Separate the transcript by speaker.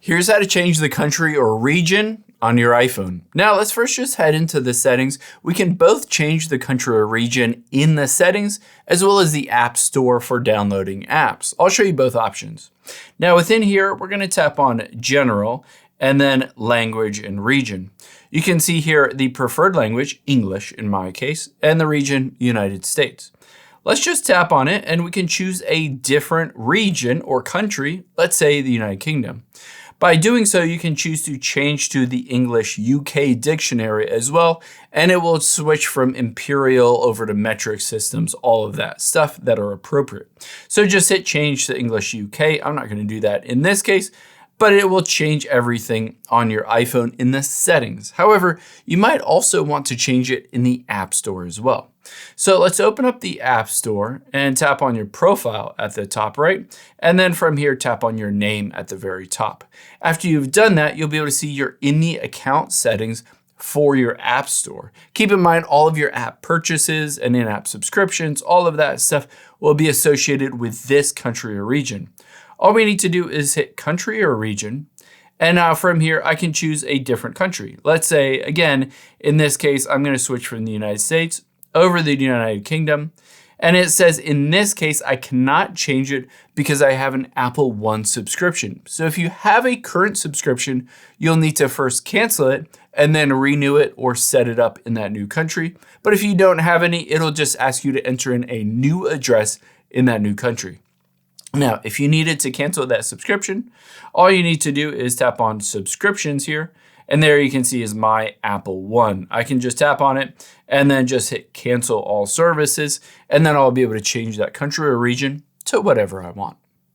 Speaker 1: Here's how to change the country or region on your iPhone. Now let's first just head into the settings. We can both change the country or region in the settings as well as the App Store for downloading apps. I'll show you both options. Now within here, we're going to tap on General and then Language and Region. You can see here the preferred language, English in my case, and the region, United States. Let's just tap on it and we can choose a different region or country, let's say the United Kingdom. By doing so, you can choose to change to the English UK dictionary as well, and it will switch from imperial over to metric systems, all of that stuff that are appropriate. So just hit change to English UK. I'm not going to do that in this case, but it will change everything on your iPhone in the settings. However, you might also want to change it in the App Store as well. So let's open up the App Store and tap on your profile at the top right. And then from here, tap on your name at the very top. After you've done that, you'll be able to see your in the account settings for your App Store. Keep in mind all of your app purchases and in-app subscriptions, all of that stuff will be associated with this country or region. All we need to do is hit country or region. And now from here, I can choose a different country. Let's say, again, in this case, I'm going to switch from the United States over the United Kingdom. And it says in this case, I cannot change it because I have an Apple One subscription. So if you have a current subscription, you'll need to first cancel it and then renew it or set it up in that new country. But if you don't have any, it'll just ask you to enter in a new address in that new country. Now, if you needed to cancel that subscription, all you need to do is tap on subscriptions here. And there you can see is my Apple One. I can just tap on it and then just hit cancel all services. And then I'll be able to change that country or region to whatever I want.